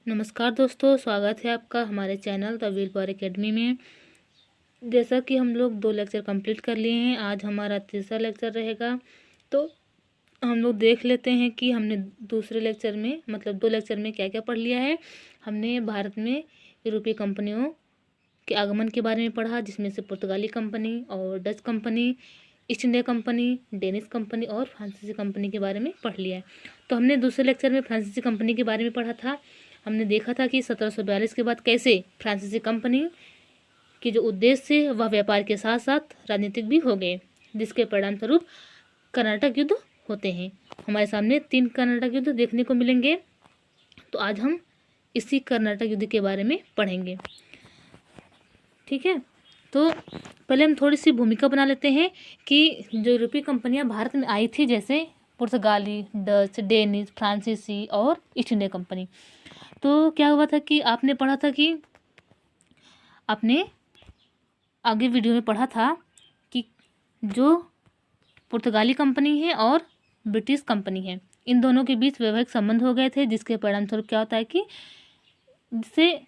नमस्कार दोस्तों, स्वागत है आपका हमारे channel the wheel power academy में। जैसा कि हम लोग 2 लेक्चर कंप्लीट कर लिए हैं, आज हमारा तीसरा लेक्चर रहेगा। तो हम लोग देख लेते हैं कि हमने दूसरे लेक्चर में मतलब 2 लेक्चर में क्या क्या पढ़ लिया है। हमने भारत में यूरोपीय कंपनियों के आगमन के बारे में पढ़ा, जिसमें से पुर्तगाली कंपनी और Dutch company, east India company, Danish company और फ्रांसीसी कंपनी के बारे में पढ़ लिया है। तो हमने दूसरे लेक्चर में फ्रांसीसी कंपनी के बारे में पढ़ा था। हमने देखा था कि 1742 के बाद कैसे फ्रांसीसी कंपनी के जो उद्देश्य थे वह व्यापार के साथ साथ राजनीतिक भी हो गए, जिसके परिणाम स्वरूप कर्नाटक युद्ध होते हैं। हमारे सामने 3 कर्नाटक युद्ध देखने को मिलेंगे। तो आज हम इसी कर्नाटक युद्ध के बारे में पढ़ेंगे, ठीक है। तो पहले हम थोड़ी सी भूमिका बना लेते हैं कि जो यूरोपीय कंपनियां भारत में आई थी, जैसे पुर्तगाली, डच, डेनिश, फ्रांसीसी और ईस्ट इंडिया कंपनी। तो क्या हुआ था कि आपने पढ़ा था कि आपने आगे वीडियो में पढ़ा था कि जो पुर्तगाली कंपनी है और ब्रिटिश कंपनी है, इन दोनों के बीच वैवाहिक संबंध हो गए थे, जिसके परिणाम स्वरूप क्या होता है कि जिससे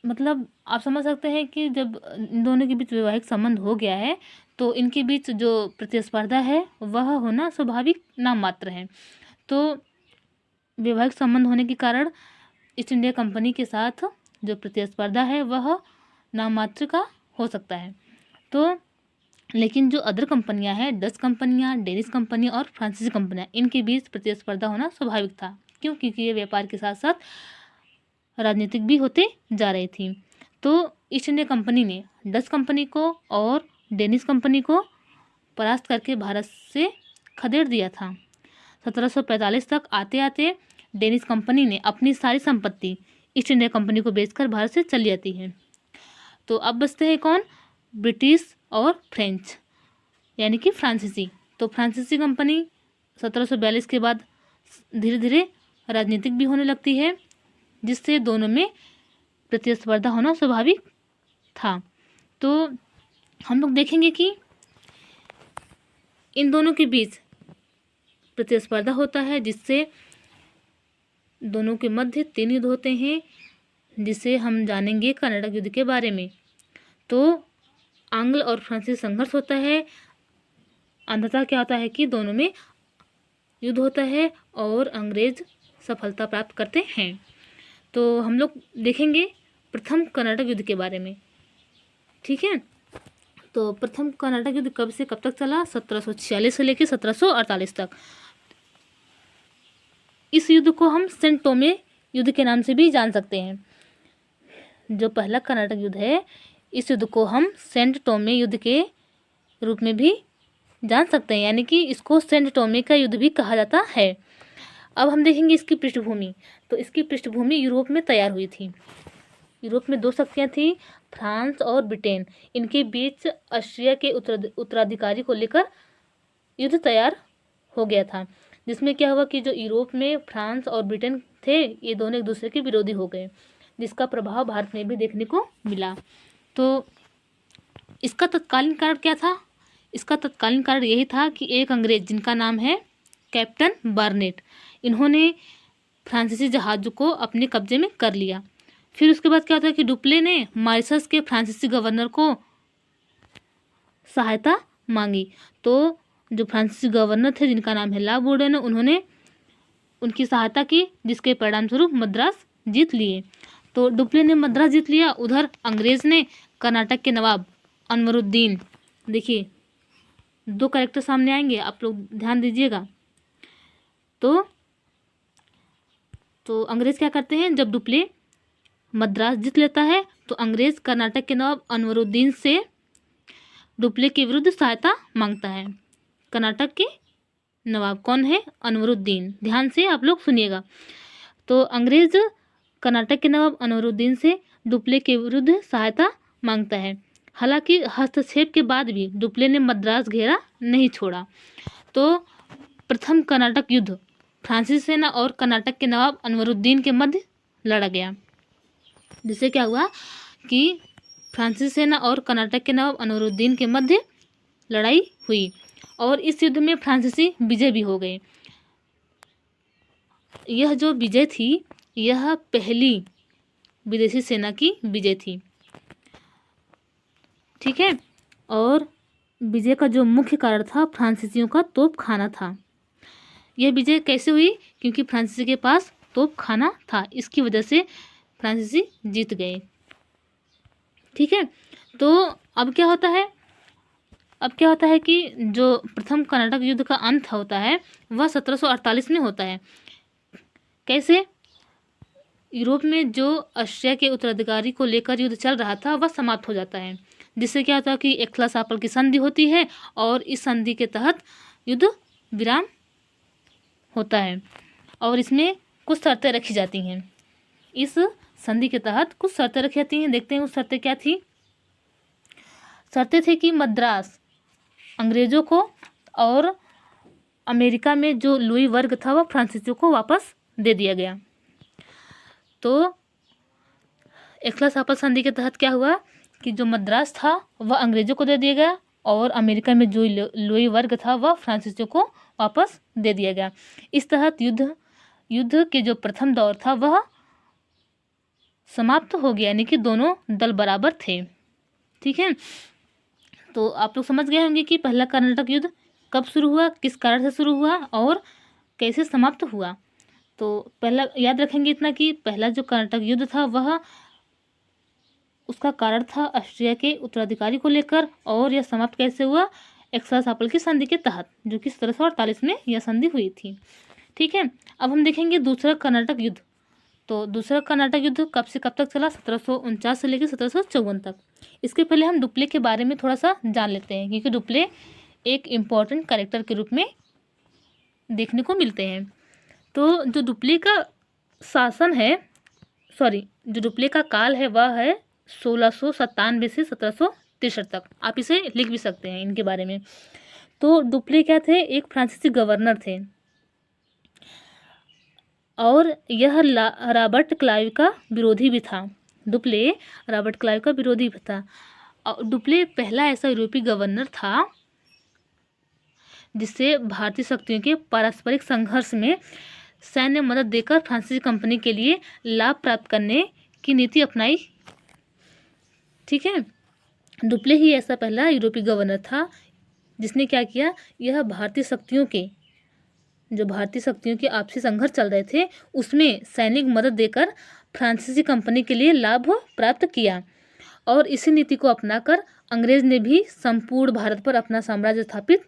मतलब आप समझ सकते हैं कि जब इन दोनों के बीच वैवाहिक संबंध हो गया है तो इनके बीच जो प्रतिस्पर्धा है वह होना स्वाभाविक नाम मात्र है। तो वैवाहिक संबंध होने के कारण ईस्ट इंडिया कंपनी के साथ जो प्रतिस्पर्धा है वह नाम मात्र का हो सकता है। तो लेकिन जो अदर कंपनियां हैं, डच कंपनियां, डेनिश कंपनी और फ्रांसीसी कंपनियां, इनके बीच प्रतिस्पर्धा होना स्वाभाविक था। क्यों? क्योंकि ये व्यापार के साथ साथ राजनीतिक भी होते जा रही थी। तो ईस्ट इंडिया कंपनी ने डच कंपनी को और डेनिश कंपनी को परास्त करके भारत से खदेड़ दिया था। 1745 तक आते आते डेनिश कंपनी ने अपनी सारी संपत्ति ईस्ट इंडिया कंपनी को बेचकर भारत से चली जाती है। तो अब बचते हैं कौन? ब्रिटिश और फ्रेंच, यानी कि फ्रांसीसी। तो फ्रांसीसी कंपनी 1742 के बाद धीरे धीरे राजनीतिक भी होने लगती है, जिससे दोनों में प्रतिस्पर्धा होना स्वाभाविक था। तो हम लोग देखेंगे कि इन दोनों के बीच प्रतिस्पर्धा होता है, जिससे दोनों के मध्य 3 युद्ध होते हैं, जिसे हम जानेंगे कर्नाटक युद्ध के बारे में। तो आंग्ल और फ्रांसीसी संघर्ष होता है। अंततः क्या होता है कि दोनों में युद्ध होता है और अंग्रेज सफलता प्राप्त करते हैं। तो हम लोग देखेंगे प्रथम कर्नाटक युद्ध के बारे में, ठीक है। तो प्रथम कर्नाटक युद्ध कब से कब तक चला? 1746 से लेकर 1748 तक। इस युद्ध को हम सेंट टोमे युद्ध के नाम से भी जान सकते हैं। जो पहला कर्नाटक युद्ध है, इस युद्ध को हम सेंट टोमे युद्ध के रूप में भी जान सकते हैं, यानी कि इसको सेंट टोमे का युद्ध भी कहा जाता है। अब हम देखेंगे इसकी पृष्ठभूमि। तो इसकी पृष्ठभूमि यूरोप में तैयार हुई थी। यूरोप में 2 शक्तियाँ थी, फ्रांस और ब्रिटेन। इनके बीच ऑस्ट्रिया के उत्तराधिकारी को लेकर युद्ध तैयार हो गया था, जिसमें क्या हुआ कि जो यूरोप में फ्रांस और ब्रिटेन थे, ये दोनों एक दूसरे के विरोधी हो गए, जिसका प्रभाव भारत में भी देखने को मिला। तो इसका तत्कालीन कारण क्या था? इसका तत्कालीन कारण यही था कि एक अंग्रेज, जिनका नाम है कैप्टन बार्नेट, इन्होंने फ्रांसीसी जहाज़ों को अपने कब्जे में कर लिया। फिर उसके बाद क्या होता है कि डुप्ले ने मॉरिशस के फ्रांसीसी गवर्नर को सहायता मांगी। तो जो फ्रांसीसी गवर्नर थे, जिनका नाम है ला बोर्डन, उन्होंने उनकी सहायता की, जिसके परिणाम स्वरूप मद्रास जीत लिए। तो डुप्ले ने मद्रास जीत लिया। उधर अंग्रेज ने कर्नाटक के नवाब अनवरुद्दीन, देखिए 2 कैरेक्टर सामने आएंगे, आप लोग ध्यान दीजिएगा। तो अंग्रेज क्या करते हैं, जब डुप्ले मद्रास जीत लेता है तो अंग्रेज कर्नाटक के नवाब अनवरुद्दीन से डुप्ले के विरुद्ध सहायता मांगता है। कर्नाटक के नवाब कौन है? अनवरुद्दीन। ध्यान से आप लोग सुनिएगा। तो अंग्रेज कर्नाटक के नवाब अनवरुद्दीन से डुप्ले के विरुद्ध सहायता मांगता है। हालांकि हस्तक्षेप के बाद भी डुप्ले ने मद्रास घेरा नहीं छोड़ा। तो प्रथम कर्नाटक युद्ध फ्रांसीसी सेना और कर्नाटक के नवाब अनवरुद्दीन के मध्य लड़ा गया, जिससे क्या हुआ कि फ्रांसीसी सेना और कर्नाटक के नवाब अनवरुद्दीन के मध्य लड़ाई हुई और इस युद्ध में फ्रांसीसी विजय भी हो गए। यह जो विजय थी यह पहली विदेशी सेना की विजय थी। ठीक है, और विजय का जो मुख्य कारण था फ्रांसीसियों का तोप खाना था। यह विजय कैसे हुई? क्योंकि फ्रांसीसी के पास तोप खाना था, इसकी वजह से फ्रांसीसी जीत गए। ठीक है, तो अब क्या होता है कि जो प्रथम कर्नाटक युद्ध का अंत होता है वह 1748 में होता है। कैसे? यूरोप में जो ऑस्ट्रिया के उत्तराधिकारी को लेकर युद्ध चल रहा था वह समाप्त हो जाता है, जिससे क्या होता है कि एक्सला-सापल की संधि होती है और इस संधि के तहत युद्ध विराम होता है और इसमें कुछ शर्तें रखी जाती हैं। इस संधि के तहत कुछ शर्तें रखी जाती हैं। देखते हैं वो शर्तें क्या थी। शर्तें थी कि मद्रास अंग्रेजों को और अमेरिका में जो लुई वर्ग था वह फ्रांसीसियों को वापस दे दिया गया। तो एक्सला-सापल संधि के तहत क्या हुआ कि जो मद्रास था वह अंग्रेजों को दे दिया गया और अमेरिका में जो लुई वर्ग था वह फ्रांसीसियों को वापस दे दिया गया। इस तहत युद्ध के जो प्रथम दौर था वह समाप्त हो गया, यानी कि दोनों दल बराबर थे। ठीक है, तो आप लोग समझ गए होंगे कि पहला कर्नाटक युद्ध कब शुरू हुआ, किस कारण से शुरू हुआ और कैसे समाप्त हुआ। तो पहला याद रखेंगे इतना कि पहला जो कर्नाटक युद्ध था वह उसका कारण था ऑस्ट्रिया के उत्तराधिकारी को लेकर, और यह समाप्त कैसे हुआ? एक्सला-सापल की संधि के तहत, जो कि 1748 में यह संधि हुई थी। ठीक है, अब हम देखेंगे दूसरा कर्नाटक युद्ध। तो दूसरा कर्नाटक युद्ध कब से कब तक चला? 1749 से लेकर 1754 तक। इसके पहले हम डुप्ले के बारे में थोड़ा सा जान लेते हैं, क्योंकि डुप्ले एक इम्पॉर्टेंट कैरेक्टर के रूप में देखने को मिलते हैं। तो जो डुप्ले का शासन है, जो डुप्ले का काल है वह है 1697 से 1763 तक। आप इसे लिख भी सकते हैं इनके बारे में। तो डुप्ले क्या थे? एक फ्रांसीसी गवर्नर थे और यह रॉबर्ट क्लाइव का विरोधी भी था। डुप्ले रॉबर्ट क्लाइव का विरोधी भी था। और डुप्ले पहला ऐसा यूरोपीय गवर्नर था जिससे भारतीय शक्तियों के पारस्परिक संघर्ष में सैन्य मदद देकर फ्रांसीसी कंपनी के लिए लाभ प्राप्त करने की नीति अपनाई। ठीक है, डुप्ले ही ऐसा पहला यूरोपीय गवर्नर था जिसने क्या किया, यह भारतीय शक्तियों के आपसी संघर्ष चल रहे थे उसमें सैनिक मदद देकर फ्रांसीसी कंपनी के लिए लाभ प्राप्त किया। और इसी नीति को अपनाकर अंग्रेज ने भी संपूर्ण भारत पर अपना साम्राज्य स्थापित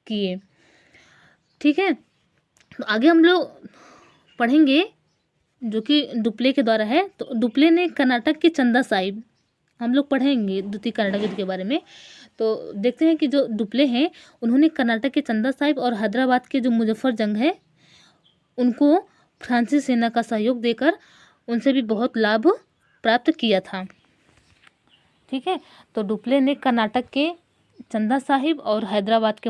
किए। ठीक है, तो आगे हम लोग पढ़ेंगे जो कि डुप्ले के द्वारा है। तो डुप्ले ने कर्नाटक के चंदा साहिब, हम लोग पढ़ेंगे द्वितीय कर्नाटक युद्ध के बारे में। तो देखते हैं कि जो डुप्ले हैं उन्होंने कर्नाटक के चंदा साहिब और हैदराबाद के जो मुजफ्फर जंग है उनको फ्रांसीसी सेना का सहयोग देकर उनसे भी बहुत लाभ प्राप्त किया था। ठीक है, तो डुप्ले ने कर्नाटक के चंदा साहिब और हैदराबाद के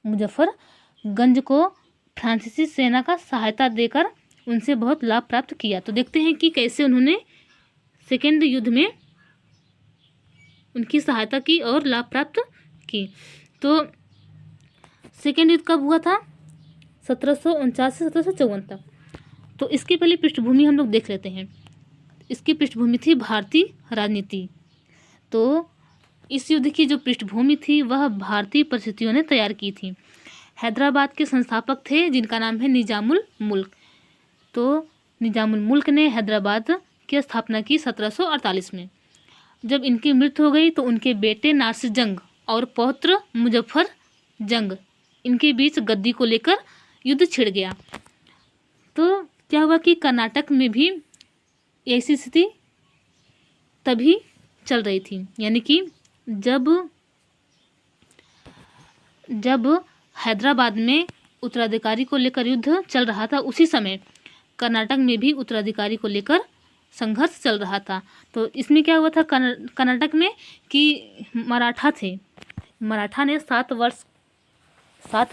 मुजफ्फरगंज को फ्रांसीसी सेना का सहायता देकर उनसे बहुत लाभ प्राप्त किया। तो देखते हैं कि कैसे उन्होंने सेकेंड युद्ध में उनकी सहायता की और लाभ प्राप्त की। तो सेकेंड युद्ध कब हुआ था? 1749 से 1754 तक। तो इसकी पहले पृष्ठभूमि हम लोग देख लेते हैं। इसकी पृष्ठभूमि थी भारतीय राजनीति। तो इस युद्ध की जो पृष्ठभूमि थी वह भारतीय परिस्थितियों ने तैयार की थी। हैदराबाद के संस्थापक थे जिनका नाम है निजामुल मुल्क। तो निजामुल मुल्क ने हैदराबाद की स्थापना की 1748 में। जब इनकी मृत्यु हो गई तो उनके बेटे नासिर जंग और पौत्र मुजफ्फर जंग, इनके बीच गद्दी को लेकर युद्ध छिड़ गया। तो क्या हुआ कि कर्नाटक में भी ऐसी स्थिति तभी चल रही थी, यानी कि जब हैदराबाद में उत्तराधिकारी को लेकर युद्ध चल रहा था उसी समय कर्नाटक में भी उत्तराधिकारी को लेकर संघर्ष चल रहा था। तो इसमें क्या हुआ था कर्नाटक में कि मराठा थे। मराठा ने 7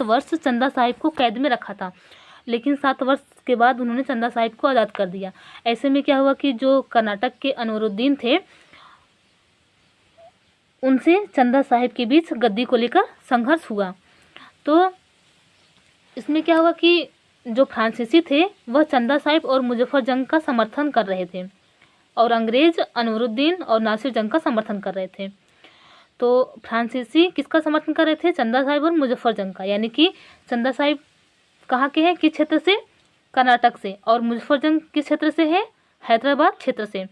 वर्ष चंदा साहिब को कैद में रखा था, लेकिन 7 वर्ष के बाद उन्होंने चंदा साहिब को आज़ाद कर दिया। ऐसे में क्या हुआ कि जो कर्नाटक के अनवरुद्दीन थे उनसे चंदा साहिब के बीच गद्दी को लेकर संघर्ष हुआ। तो इसमें क्या हुआ कि जो फ्रांसीसी थे वह चंदा साहिब और मुजफ्फर जंग का समर्थन कर रहे थे और अंग्रेज अनवरुद्दीन और नासिर जंग का समर्थन कर रहे थे। तो फ्रांसीसी किसका समर्थन कर रहे थे? चंदा साहिब और मुजफ्फर जंग का। यानी कि चंदा साहिब कहाँ के हैं, किस क्षेत्र से? कर्नाटक से। और मुजफ्फर जंग किस क्षेत्र से है? हैदराबाद क्षेत्र से।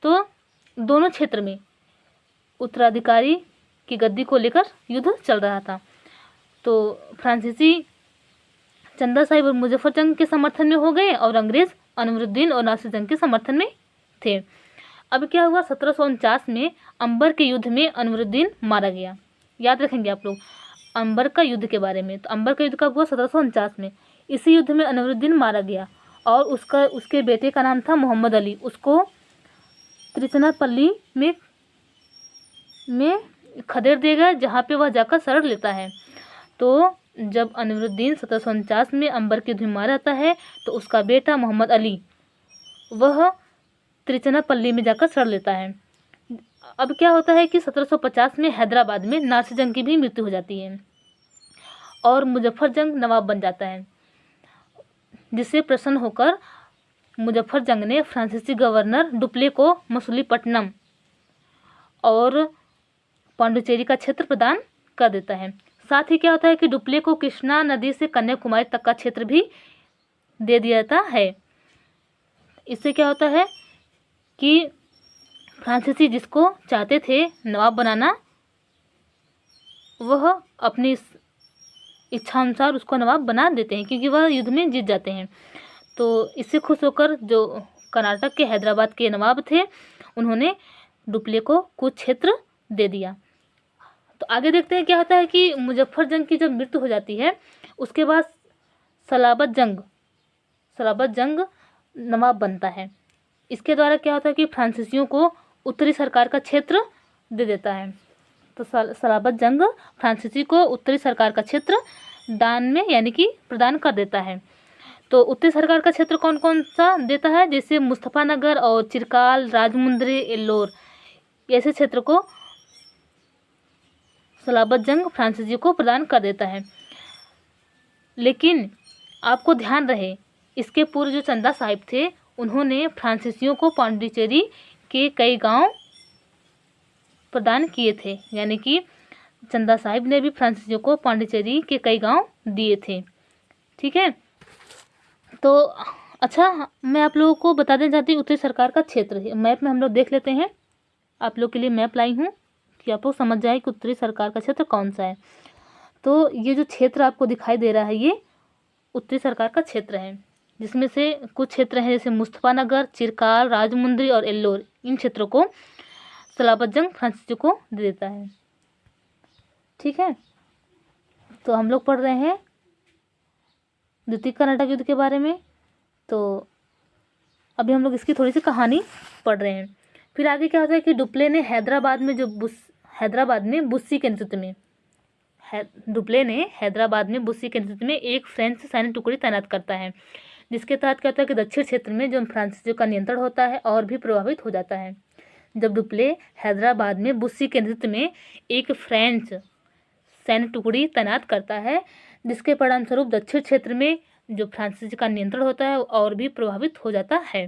तो दोनों क्षेत्र में उत्तराधिकारी की गद्दी को लेकर युद्ध चल रहा था। तो फ्रांसीसी चंदा साहिब और मुजफ्फर जंग के समर्थन में हो गए और अंग्रेज अनवरुद्दीन और नासिर जंग के समर्थन में थे। अब क्या हुआ, 1749 में अंबर के युद्ध में अनवरुद्दीन मारा गया। याद रखेंगे आप लोग अंबर का युद्ध के बारे में। तो अंबर का युद्ध कब हुआ? 1749 में। इसी युद्ध में अनवरुद्दीन मारा गया और उसके बेटे का नाम था मोहम्मद अली। उसको त्रिचनापल्ली में खदेड़ दिया गया, जहाँ पे वह जाकर शरण लेता है। तो जब अनवरुद्दीन 1749 में अंबर के युद्ध में मारा जाता है तो उसका बेटा मोहम्मद अली वह त्रिचनापल्ली में जाकर शरण लेता है। अब क्या होता है कि 1750 में हैदराबाद में नासिर जंग की भी मृत्यु हो जाती है और मुजफ्फर जंग नवाब बन जाता है, जिससे प्रसन्न होकर मुजफ्फर जंग ने फ्रांसीसी गवर्नर डुप्ले को मसूलीपट्टनम और पांडिचेरी का क्षेत्र प्रदान कर देता है। साथ ही क्या होता है कि डुप्ले को कृष्णा नदी से कन्याकुमारी तक का क्षेत्र भी दे दिया जाता है। इससे क्या होता है कि फ्रांसीसी जिसको चाहते थे नवाब बनाना, वह अपनी इच्छा अनुसार उसको नवाब बना देते हैं, क्योंकि वह युद्ध में जीत जाते हैं। तो इससे खुश होकर जो कर्नाटक के हैदराबाद के नवाब थे, उन्होंने डुप्ले को कुछ क्षेत्र दे दिया। तो आगे देखते हैं क्या होता है कि मुजफ्फर जंग की जब मृत्यु हो जाती है, उसके बाद सलाबत जंग नवाब बनता है। इसके द्वारा क्या होता है कि फ्रांसीसियों को उत्तरी सरकार का क्षेत्र दे देता है। तो सलाबत जंग फ्रांसीसी को उत्तरी सरकार का क्षेत्र दान में यानी कि प्रदान कर देता है। तो उत्तरी सरकार का क्षेत्र कौन कौन सा देता है? जैसे मुस्तफानगर और चिरकाल, राजमुंद्री, एल्लोर, ऐसे क्षेत्र को सलाबत जंग फ्रांसीसी को प्रदान कर देता है। लेकिन आपको ध्यान रहे, इसके पूर्व जो चंदा साहिब थे, उन्होंने फ्रांसीसियों को पांडिचेरी के कई गांव प्रदान किए थे। यानी कि चंदा साहिब ने भी फ्रांसीसियों को पांडिचेरी के कई गांव दिए थे। ठीक है। तो अच्छा, मैं आप लोगों को बता देना चाहती हूँ उत्तरी सरकार का क्षेत्र। मैप में हम लोग देख लेते हैं, आप लोग के लिए मैप लाई हूँ कि आप लोग समझ जाए कि उत्तरी सरकार का क्षेत्र कौन सा है। तो ये जो क्षेत्र आपको दिखाई दे रहा है, ये उत्तरी सरकार का क्षेत्र है, जिसमें से कुछ क्षेत्र हैं जैसे मुस्तफानगर, चिरकाल, राजमुंद्री और एल्लोर। इन क्षेत्रों को सलाबत जंग फ्रांसीसी को दे देता है। ठीक है। तो हम लोग पढ़ रहे हैं द्वितीय कर्नाटक युद्ध के बारे में। तो अभी हम लोग इसकी थोड़ी सी कहानी पढ़ रहे हैं। फिर आगे क्या होता है कि डुप्ले ने हैदराबाद में बुस्सी के नेतृत्व में एक फ्रेंच सैन्य टुकड़ी तैनात करता है, जिसके तहत क्या होता है कि दक्षिण क्षेत्र में जो फ्रांसीसियों का नियंत्रण होता है और भी प्रभावित हो जाता है। जब डुप्ले हैदराबाद में बुस्सी के नेतृत्व में एक फ्रेंच सैन्य टुकड़ी तैनात करता है, जिसके परिणामस्वरूप दक्षिण क्षेत्र में जो फ्रांसीसी का नियंत्रण होता है और भी प्रभावित हो जाता है।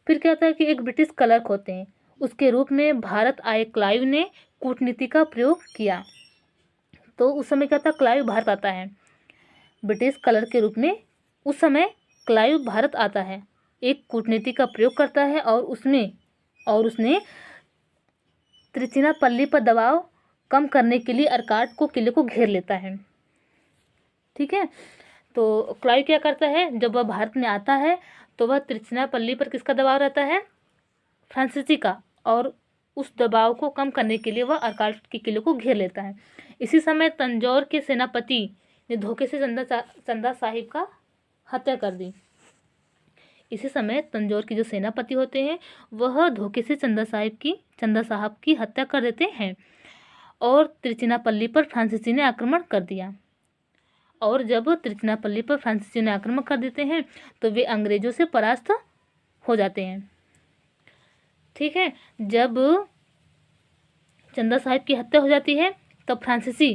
फिर क्या होता है कि एक ब्रिटिश क्लर्क होते हैं, उसके रूप में भारत आए क्लाइव ने कूटनीति का प्रयोग किया। तो उस समय क्या था, क्लाइव भारत आता है ब्रिटिश क्लर्क के रूप में। उस समय क्लाइव भारत आता है, एक कूटनीति का प्रयोग करता है और उसने त्रिचिनापल्ली पर दबाव कम करने के लिए अर्काट को किले को घेर लेता है। ठीक है। तो क्लाइव क्या करता है, जब वह भारत में आता है तो वह त्रिचिनापल्ली पर किसका दबाव रहता है? फ्रांसीसी का। और उस दबाव को कम करने के लिए वह अर्काट के किले को घेर लेता है। इसी समय तंजौर के सेनापति ने धोखे से चंदा साहिब का हत्या कर दी। इसी समय तंजौर के जो सेनापति होते हैं, वह धोखे से चंदा साहब की हत्या कर देते हैं और त्रिचिनापल्ली पर फ्रांसीसी ने आक्रमण कर दिया। और जब त्रिचिनापल्ली पर फ्रांसीसी ने आक्रमण कर देते हैं तो वे अंग्रेजों से परास्त हो जाते हैं। ठीक है। जब चंदा साहिब की हत्या हो जाती है तब फ्रांसीसी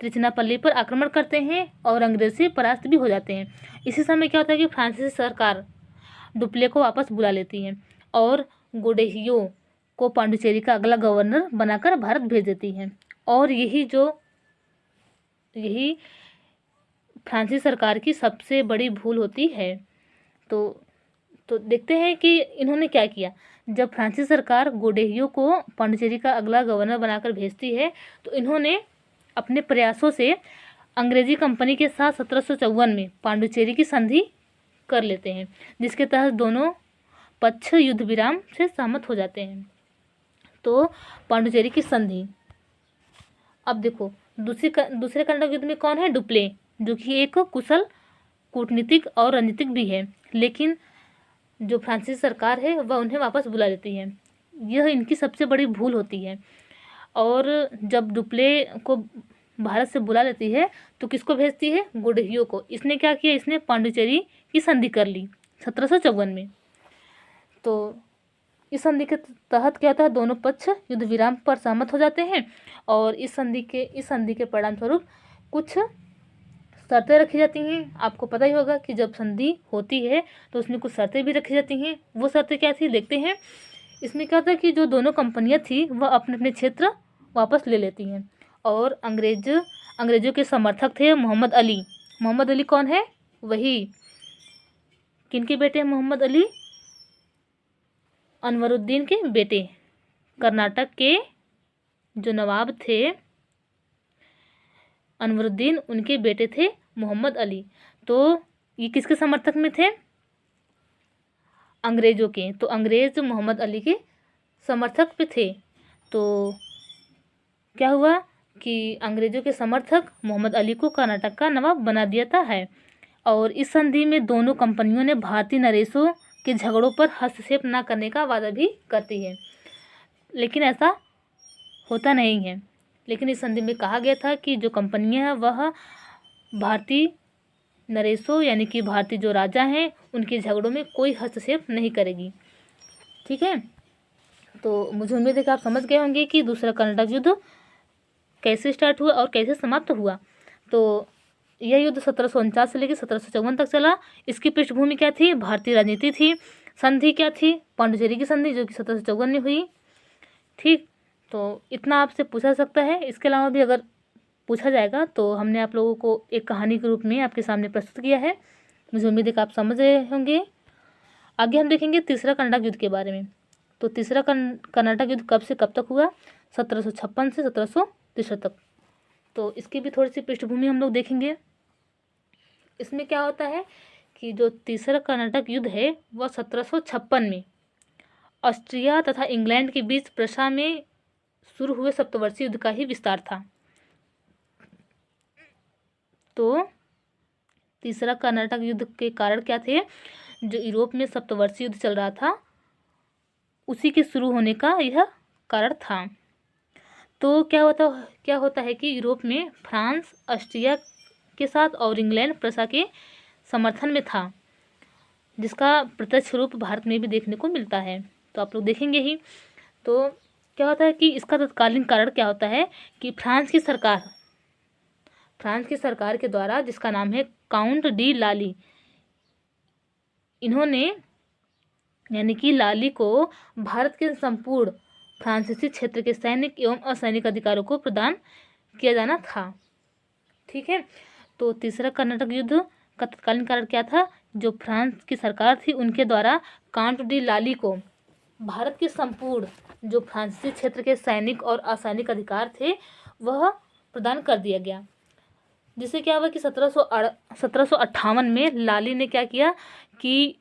त्रिचनापल्ली पर आक्रमण करते हैं और अंग्रेज से परास्त भी हो जाते हैं। इसी समय क्या होता है कि फ्रांसीसी सरकार डुप्ले को वापस बुला लेती है और गोडेहियो को पांडिचेरी का अगला गवर्नर बनाकर भारत भेज देती है। और यही फ्रांसीसी सरकार की सबसे बड़ी भूल होती है। तो देखते हैं कि इन्होंने क्या किया। जब फ्रांसीसी सरकार गोडेहियो को पांडिचेरी का अगला गवर्नर बनाकर भेजती है तो इन्होंने अपने प्रयासों से अंग्रेजी कंपनी के साथ 1754 में पांडिचेरी की संधि कर लेते हैं, जिसके तहत दोनों पक्ष युद्ध विराम से सहमत हो जाते हैं। तो पांडिचेरी की संधि। अब देखो दूसरे कर्नाटक युद्ध में कौन है? डुप्ले, जो कि एक कुशल कूटनीतिक और रणनीतिक भी है, लेकिन जो फ्रांसीसी सरकार है वह उन्हें वापस बुला लेती है। यह इनकी सबसे बड़ी भूल होती है। और जब डुप्ले को भारत से बुला लेती है तो किसको भेजती है? गोडेहियो को। इसने क्या किया? इसने पांडिचेरी की संधि कर ली 1754 में। तो इस संधि के तहत क्या होता है? दोनों पक्ष युद्ध विराम पर सहमत हो जाते हैं और इस संधि के परिणाम स्वरूप कुछ शर्तें रखी जाती हैं। आपको पता ही होगा कि जब संधि होती है तो उसमें कुछ शर्तें भी रखी जाती हैं। वो शर्तें क्या थी देखते हैं। इसमें क्या होता है कि जो दोनों कंपनियां थी वह अपने अपने क्षेत्र वापस ले लेती हैं और अंग्रेजों के समर्थक थे मोहम्मद अली। मोहम्मद अली कौन है? वही किनके बेटे हैं मोहम्मद अली? अनवरुद्दीन के बेटे। कर्नाटक के जो नवाब थे अनवरुद्दीन, उनके बेटे थे मोहम्मद अली। तो ये किसके समर्थक में थे? अंग्रेजों के। तो अंग्रेज मोहम्मद अली के समर्थक पे थे। तो क्या हुआ कि अंग्रेजों के समर्थक मोहम्मद अली को कर्नाटक का नवाब बना दिया है। और इस संधि में दोनों कंपनियों ने भारतीय नरेशों के झगड़ों पर हस्तक्षेप न करने का वादा भी करती है, लेकिन ऐसा होता नहीं है। लेकिन इस संधि में कहा गया था कि जो कंपनियां हैं वह भारतीय नरेशों यानी कि भारतीय जो राजा हैं उनके झगड़ों में कोई हस्तक्षेप नहीं करेगी। ठीक है, तो मुझे उम्मीद है कि आप समझ गए होंगे कि दूसरा कर्नाटक युद्ध कैसे स्टार्ट हुआ और कैसे समाप्त हुआ। तो यह युद्ध 1749 से लेकर 1754 तक चला। इसकी पृष्ठभूमि क्या थी? भारतीय राजनीति थी। संधि क्या थी? पांडिचेरी की संधि, जो कि 1754 में हुई। ठीक, तो इतना आपसे पूछा सकता है। इसके अलावा भी अगर पूछा जाएगा तो हमने आप लोगों को एक कहानी के रूप में आपके सामने प्रस्तुत किया है। मुझे उम्मीद है कि आप समझ रहे होंगे। आगे हम देखेंगे तीसरा कर्नाटक युद्ध के बारे में। तो तीसरा कर्नाटक युद्ध कब से कब तक हुआ? 1756 से 1763 तक। तो इसकी भी थोड़ी सी पृष्ठभूमि हम लोग देखेंगे। इसमें क्या होता है कि जो तीसरा कर्नाटक युद्ध है वह 1756 में ऑस्ट्रिया तथा इंग्लैंड के बीच प्रशा में शुरू हुए सप्तवर्षीय युद्ध का ही विस्तार था। तो तीसरा कर्नाटक युद्ध के कारण क्या थे? जो यूरोप में सप्तवर्षीय युद्ध चल रहा था उसी के शुरू होने का यह कारण था। तो क्या होता है कि यूरोप में फ्रांस ऑस्ट्रिया के साथ और इंग्लैंड प्रशा के समर्थन में था, जिसका प्रत्यक्ष रूप भारत में भी देखने को मिलता है। तो आप लोग देखेंगे ही। तो क्या होता है कि इसका तत्कालीन कारण क्या होता है कि फ्रांस की सरकार के द्वारा, जिसका नाम है काउंट डी लाली, इन्होंने यानी कि लाली को भारत के संपूर्ण फ्रांसीसी क्षेत्र के सैनिक एवं असैनिक अधिकारों को प्रदान किया जाना था। ठीक है, तो तीसरा कर्नाटक युद्ध का तत्कालीन कारण क्या था? जो फ्रांस की सरकार थी उनके द्वारा काउंट डी लाली को भारत के संपूर्ण जो फ्रांसीसी क्षेत्र के सैनिक और असैनिक अधिकार थे वह प्रदान कर दिया गया। जिससे क्या हुआ कि 1758 में लाली ने क्या किया कि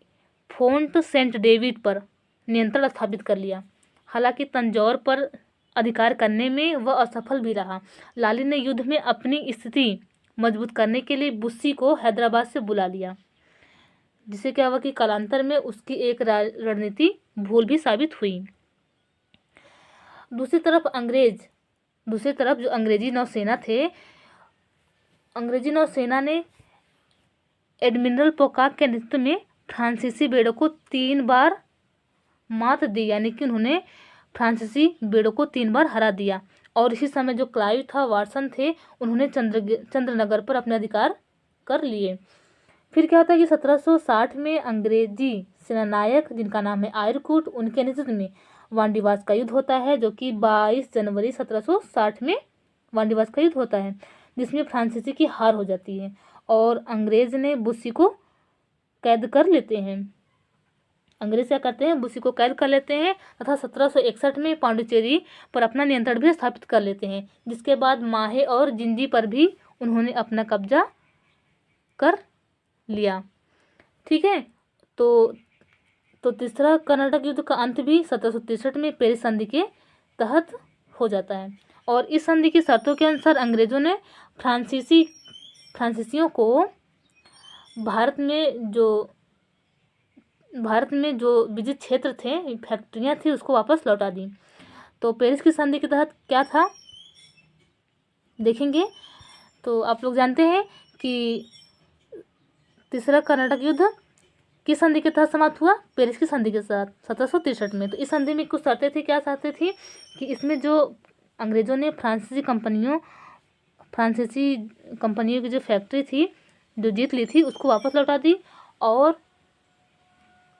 फोर्ट सेंट डेविड पर नियंत्रण स्थापित कर लिया। हालांकि तंजौर पर अधिकार करने में वह असफल भी रहा। लाली ने युद्ध में अपनी स्थिति मजबूत करने के लिए बुस्सी को हैदराबाद से बुला लिया, जिससे क्या हुआ कि कालांतर में उसकी एक रणनीति भूल भी साबित हुई। दूसरी तरफ जो अंग्रेजी नौसेना थे, अंग्रेजी नौसेना ने एडमिरल पोकाक के नेतृत्व में फ्रांसीसी बेड़ों को 3 बार मात दी, यानी कि उन्होंने फ्रांसीसी बेड़ों को 3 बार हरा दिया और इसी समय जो क्लाइव था, वाटसन थे, उन्होंने चंद्रनगर पर अपने अधिकार कर लिए। फिर क्या होता है कि 1760 में अंग्रेजी सेनानायक जिनका नाम है आयरकूट, उनके नेतृत्व में वांडीवास का युद्ध होता है, जो कि 22 जनवरी 1760 में वांडीवास का युद्ध होता है, जिसमें फ्रांसीसी की हार हो जाती है और अंग्रेज ने बुस्सी को कैद कर लेते हैं। अंग्रेज क्या करते हैं, बुस्सी को कैद कर लेते हैं तथा 1761 में पांडिचेरी पर अपना नियंत्रण भी स्थापित कर लेते हैं, जिसके बाद माहे और जिंजी पर भी उन्होंने अपना कब्जा कर लिया। ठीक है, तो तीसरा कर्नाटक युद्ध का अंत भी 1763 में पेरिस संधि के तहत हो जाता है और इस संधि की शर्तों के अनुसार अंग्रेजों ने फ्रांसीसियों को भारत में जो विजित क्षेत्र थे, फैक्ट्रियां थी, उसको वापस लौटा दी। तो पेरिस की संधि के तहत क्या था देखेंगे। तो आप लोग जानते हैं कि तीसरा कर्नाटक युद्ध किस संधि के तहत समाप्त हुआ, पेरिस की संधि के साथ 1763 में। तो इस संधि में कुछ शर्तें थी। क्या शर्तें थी कि इसमें जो अंग्रेजों ने फ्रांसीसी कंपनियों की जो फैक्ट्री थी जो जीत ली थी उसको वापस लौटा दी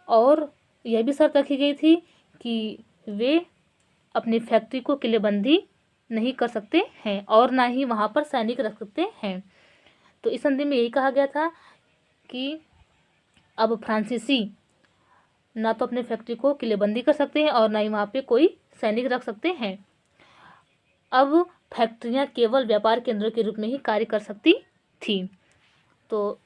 और यह भी शर्त रखी गई थी कि वे अपनी फैक्ट्री को किलेबंदी नहीं कर सकते हैं और ना ही वहाँ पर सैनिक रख सकते हैं। तो इस संधि में यही कहा गया था कि अब फ्रांसीसी ना तो अपने फैक्ट्री को किलेबंदी कर सकते हैं और ना ही वहाँ पे कोई सैनिक रख सकते हैं। अब फैक्ट्रियाँ केवल व्यापार केंद्रों के रूप में ही कार्य कर सकती थी। तो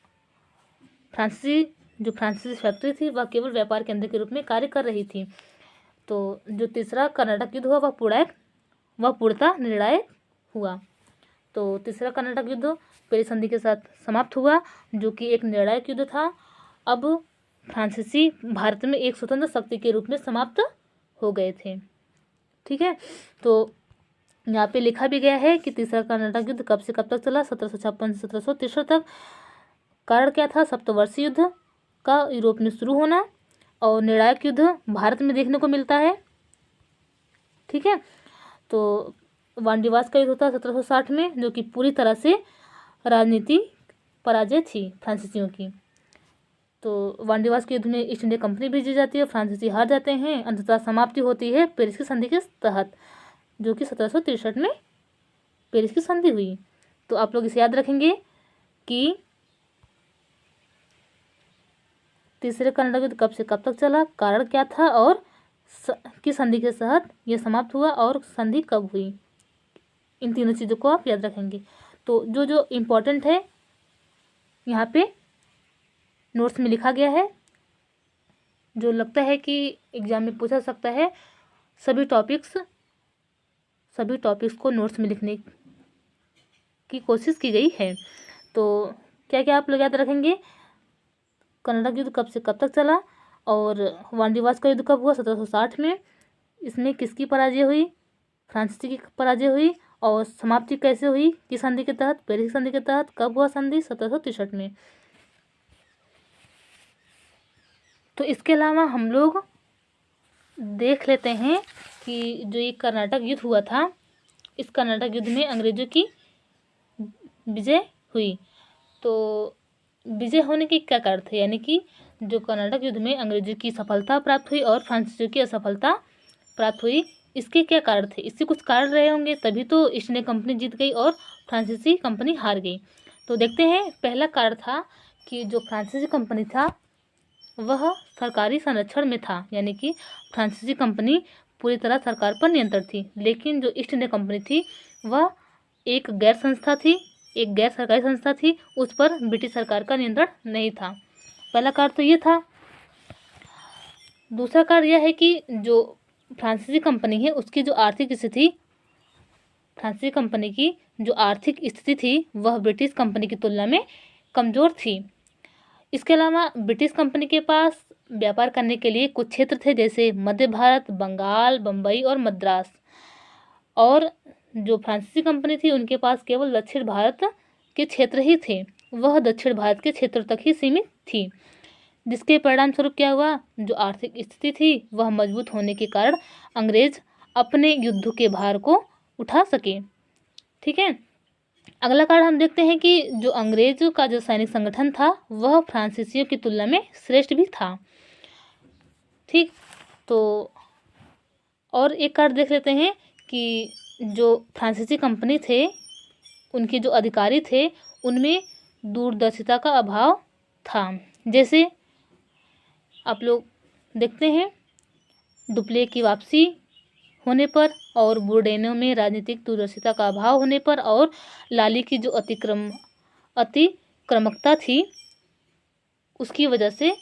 फ्रांसीसी फैक्ट्री थी वह केवल व्यापार केंद्र के रूप में कार्य कर रही थी। तो जो तीसरा कर्नाटक युद्ध हुआ वह पूर्णतः निर्णायक हुआ। तो तीसरा कर्नाटक युद्ध पेरिस संधि के साथ समाप्त हुआ, जो कि एक निर्णायक युद्ध था। अब फ्रांसीसी भारत में एक स्वतंत्र शक्ति के रूप में समाप्त हो गए थे। ठीक है, तो यहाँ पे लिखा भी गया है कि तीसरा कर्नाटक युद्ध कब से कब तक चला, 1756 से 1763 तक। कारण क्या था, सप्तवर्षीय युद्ध का यूरोप में शुरू होना और निर्णायक युद्ध भारत में देखने को मिलता है। ठीक है, तो वांडीवास का युद्ध होता है 1760 में, जो कि पूरी तरह से राजनीति पराजय थी फ्रांसीसियों की। तो वांडीवास के युद्ध में ईस्ट इंडिया कंपनी भेजी जाती है, फ्रांसीसी हार जाते हैं। अंततः समाप्ति होती है पेरिस की संधि के तहत, जो कि 1763 में पेरिस की संधि हुई। तो आप लोग इसे याद रखेंगे कि तीसरे कर्नाटक युद्ध कब से कब तक चला, कारण क्या था और किस संधि के तहत यह समाप्त हुआ और संधि कब हुई। इन तीनों चीज़ों को आप याद रखेंगे। तो जो जो इम्पोर्टेंट है यहाँ पे नोट्स में लिखा गया है, जो लगता है कि एग्जाम में पूछा सकता है, सभी टॉपिक्स को नोट्स में लिखने की कोशिश की गई है। तो क्या क्या आप लोग याद रखेंगे, कर्नाटक युद्ध कब से कब तक चला और वांडीवास का युद्ध कब हुआ, 1760 में। इसमें किसकी पराजय हुई, फ्रांसीसी की पराजय हुई और समाप्ति कैसे हुई, किस संधि के तहत, पेरिस संधि के तहत। कब हुआ संधि, 1763 में। तो इसके अलावा हम लोग देख लेते हैं कि जो ये कर्नाटक युद्ध हुआ था, इस कर्नाटक युद्ध में अंग्रेजों की विजय हुई। तो विजय होने के क्या कारण थे, यानी कि जो कर्नाटक युद्ध में अंग्रेजों की सफलता प्राप्त हुई और फ्रांसीसियों की असफलता प्राप्त हुई, इसके क्या कारण थे। इससे कुछ कारण रहे होंगे, तभी तो ईस्ट इंडिया कंपनी जीत गई और फ्रांसीसी कंपनी हार गई। तो देखते हैं, पहला कारण था कि जो फ्रांसीसी कंपनी था वह सरकारी संरक्षण में था, यानी कि फ्रांसीसी कंपनी पूरी तरह सरकार पर नियंत्रण थी, लेकिन जो ईस्ट इंडिया कंपनी थी वह एक गैर सरकारी संस्था थी, उस पर ब्रिटिश सरकार का नियंत्रण नहीं था। पहला कारण तो ये था। दूसरा कारण यह है कि जो फ्रांसीसी कंपनी है उसकी जो आर्थिक स्थिति, फ्रांसीसी कंपनी की जो आर्थिक स्थिति थी वह ब्रिटिश कंपनी की तुलना में कमज़ोर थी। इसके अलावा ब्रिटिश कंपनी के पास व्यापार करने के लिए कुछ क्षेत्र थे, जैसे मध्य भारत, बंगाल, बम्बई और मद्रास, और जो फ्रांसीसी कंपनी थी उनके पास केवल दक्षिण भारत के क्षेत्र ही थे, वह दक्षिण भारत के क्षेत्र तक ही सीमित थी, जिसके परिणाम स्वरूप क्या हुआ, जो आर्थिक स्थिति थी वह मजबूत होने के कारण अंग्रेज अपने युद्ध के भार को उठा सके। ठीक है, अगला कारण हम देखते हैं कि जो अंग्रेजों का जो सैनिक संगठन था वह फ्रांसीसियों की तुलना में श्रेष्ठ भी था। ठीक, तो और एक कारण देख लेते हैं कि जो फ्रांसीसी कंपनी थे उनके जो अधिकारी थे उनमें दूरदर्शिता का अभाव था। जैसे आप लोग देखते हैं डुप्ले की वापसी होने पर और बोर्डेनो में राजनीतिक दूरदर्शिता का अभाव होने पर और लाली की जो अतिक्रमकता थी उसकी वजह से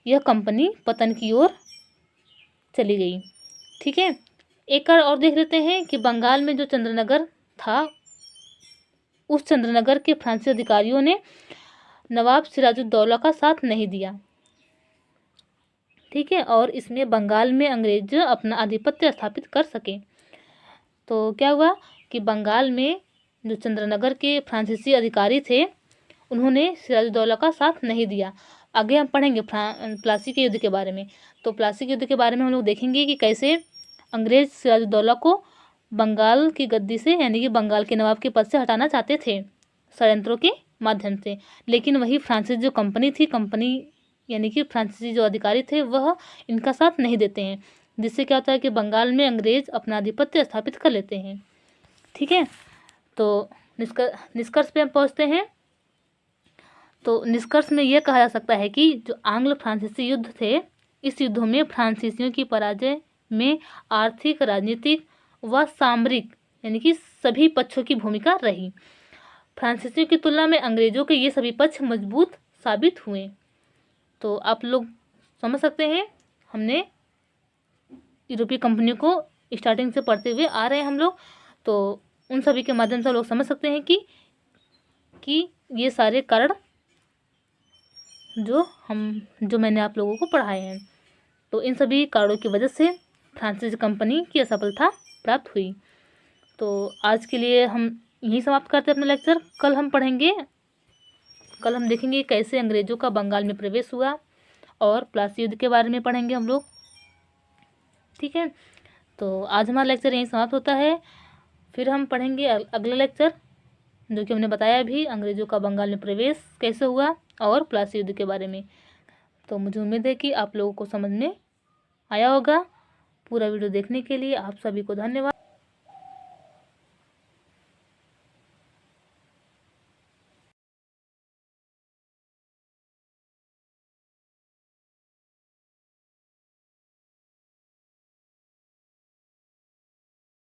यह कंपनी पतन की ओर चली गई। ठीक है, एक और देख लेते हैं कि बंगाल में जो चंद्रनगर था उस चंद्रनगर के फ्रांसीसी अधिकारियों ने नवाब सिराजुद्दौला का साथ नहीं दिया। ठीक है, और इसमें बंगाल में अंग्रेज अपना आधिपत्य स्थापित कर सके। तो क्या हुआ कि बंगाल में जो चंद्रनगर के फ्रांसीसी अधिकारी थे उन्होंने सिराजुद्दौला का साथ नहीं दिया। आगे हम पढ़ेंगे प्लासी के युद्ध के बारे में। तो प्लासी के युद्ध के बारे में हम लोग देखेंगे कि कैसे अंग्रेज सिराजुद्दौला को बंगाल की गद्दी से यानी कि बंगाल के नवाब के पद से हटाना चाहते थे षड्यंत्रों के माध्यम से, लेकिन वही फ्रांसीसी जो कंपनी यानी कि फ्रांसीसी जो अधिकारी थे वह इनका साथ नहीं देते हैं, जिससे क्या होता है कि बंगाल में अंग्रेज अपना आधिपत्य स्थापित कर लेते हैं। ठीक है, तो निष्कर्ष पे हम पहुँचते हैं। तो निष्कर्ष में यह कहा जा सकता है कि जो आंग्ल फ्रांसीसी युद्ध थे इस युद्धों में फ्रांसीसियों की पराजय में आर्थिक, राजनीतिक व सामरिक यानी कि सभी पक्षों की भूमिका रही। फ्रांसीसियों की तुलना में अंग्रेजों के ये सभी पक्ष मजबूत साबित हुए। तो आप लोग समझ सकते हैं, हमने यूरोपीय कंपनियों को स्टार्टिंग से पढ़ते हुए आ रहे हैं हम लोग, तो उन सभी के माध्यम से लोग समझ सकते हैं कि ये सारे कारण जो मैंने आप लोगों को पढ़ाए हैं, तो इन सभी कारणों की वजह से फ्रांसीसी कंपनी की असफलता प्राप्त हुई। तो आज के लिए हम यहीं समाप्त करते हैं अपना लेक्चर। कल हम देखेंगे कैसे अंग्रेजों का बंगाल में प्रवेश हुआ और प्लासी युद्ध के बारे में पढ़ेंगे हम लोग। ठीक है, तो आज हमारा लेक्चर यहीं समाप्त होता है। फिर हम पढ़ेंगे अगला लेक्चर जो कि हमने बताया अभी, अंग्रेजों का बंगाल में प्रवेश कैसे हुआ और प्लासी युद्ध के बारे में। तो मुझे उम्मीद है कि आप लोगों को समझ में आया होगा। पूरा वीडियो देखने के लिए आप सभी को धन्यवाद।